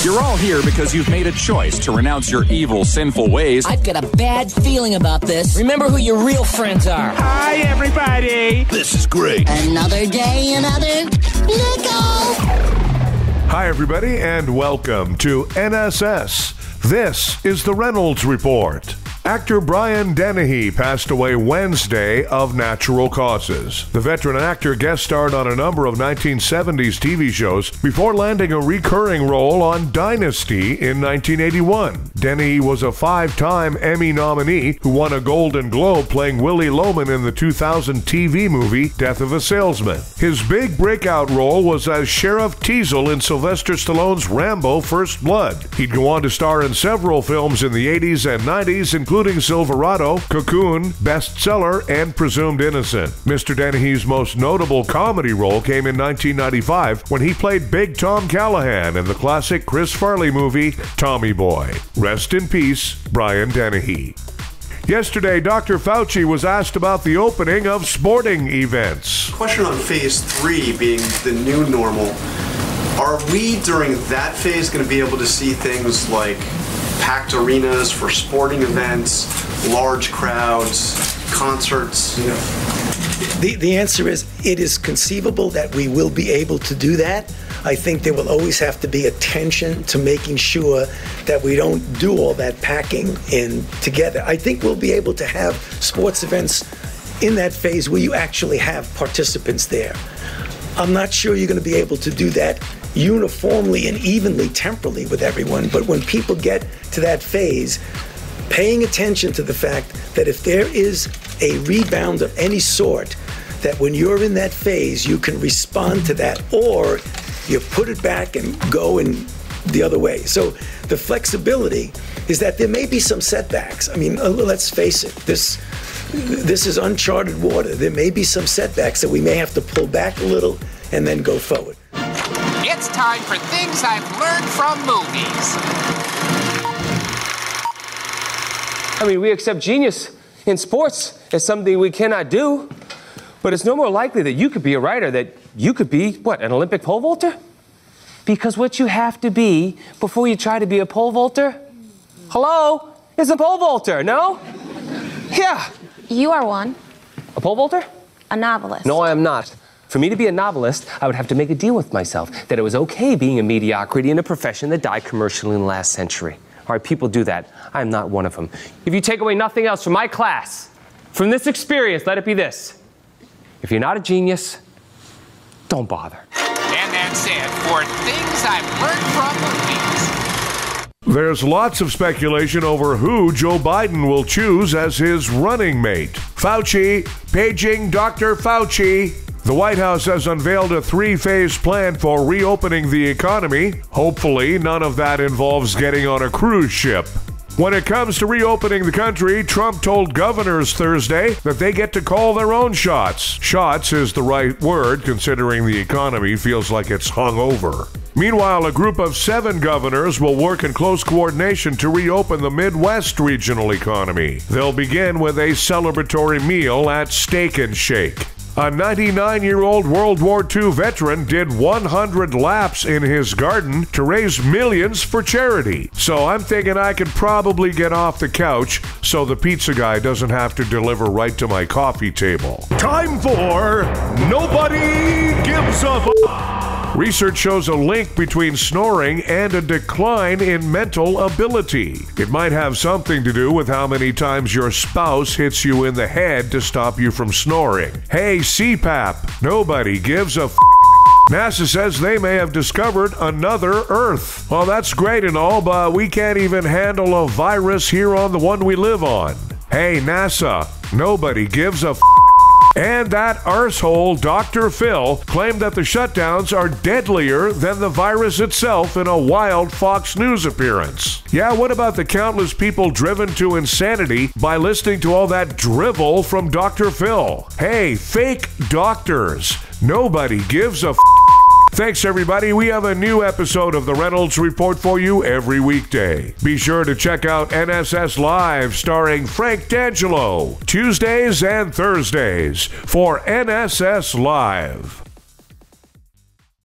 You're all here because you've made a choice to renounce your evil, sinful ways. I've got a bad feeling about this. Remember who your real friends are. Hi, everybody. This is great. Another day, another nickel. Hi, everybody, and welcome to NSS. This is the Reynolds Report. Actor Brian Dennehy passed away Wednesday of natural causes. The veteran actor guest starred on a number of 1970s TV shows before landing a recurring role on Dynasty in 1981. Dennehy was a 5-time Emmy nominee who won a Golden Globe playing Willie Loman in the 2000 TV movie Death of a Salesman. His big breakout role was as Sheriff Teasel in Sylvester Stallone's Rambo: First Blood. He'd go on to star in several films in the 80s and 90s, including Silverado, Cocoon, Bestseller, and Presumed Innocent. Mr. Dennehy's most notable comedy role came in 1995 when he played Big Tom Callahan in the classic Chris Farley movie Tommy Boy. Rest in peace, Brian Dennehy. Yesterday, Dr. Fauci was asked about the opening of sporting events. Question on phase 3 being the new normal. Are we, during that phase, going to be able to see things like packed arenas for sporting events, large crowds, concerts? The answer is, it is conceivable that we will be able to do that. I think there will always have to be attention to making sure that we don't do all that packing in together. I think we'll be able to have sports events in that phase where you actually have participants there. I'm not sure you're going to be able to do that uniformly and evenly temporally with everyone, but when people get to that phase, paying attention to the fact that if there is a rebound of any sort, that when you're in that phase, you can respond to that, or you put it back and go in the other way. So the flexibility is that there may be some setbacks. I mean, let's face it, this is uncharted water. There may be some setbacks that we may have to pull back a little and then go forward. It's time for things I've learned from movies. I mean, we accept genius in sports as something we cannot do, but it's no more likely that you could be a writer, that you could be, what, an Olympic pole vaulter? Because what you have to be before you try to be a pole vaulter, hello, is a pole vaulter, no? Yeah. You are one. A pole vaulter? A novelist. No, I am not. For me to be a novelist, I would have to make a deal with myself that it was okay being a mediocrity in a profession that died commercially in the last century. All right, people do that. I am not one of them. If you take away nothing else from my class, from this experience, let it be this. If you're not a genius, don't bother. And that's it for things I've learned from movies. There's lots of speculation over who Joe Biden will choose as his running mate. Fauci, paging Dr. Fauci. The White House has unveiled a 3-phase plan for reopening the economy. Hopefully, none of that involves getting on a cruise ship. When it comes to reopening the country, Trump told governors Thursday that they get to call their own shots. Shots is the right word, considering the economy feels like it's hung over. Meanwhile, a group of 7 governors will work in close coordination to reopen the Midwest regional economy. They'll begin with a celebratory meal at Steak and Shake. A 99-year-old World War II veteran did 100 laps in his garden to raise millions for charity. So I'm thinking I could probably get off the couch so the pizza guy doesn't have to deliver right to my coffee table. Time for Nobody Gives a F***. Research shows a link between snoring and a decline in mental ability. It might have something to do with how many times your spouse hits you in the head to stop you from snoring. Hey, CPAP, nobody gives a f***. NASA says they may have discovered another Earth. Well, that's great and all, but we can't even handle a virus here on the one we live on. Hey, NASA, nobody gives a f***. And that arsehole Dr. Phil claimed that the shutdowns are deadlier than the virus itself in a wild Fox News appearance. Yeah, what about the countless people driven to insanity by listening to all that drivel from Dr. Phil? Hey, fake doctors, nobody gives a f***. Thanks, everybody. We have a new episode of the Reynolds Report for you every weekday. Be sure to check out NSS Live starring Frank D'Angelo, Tuesdays and Thursdays for NSS Live.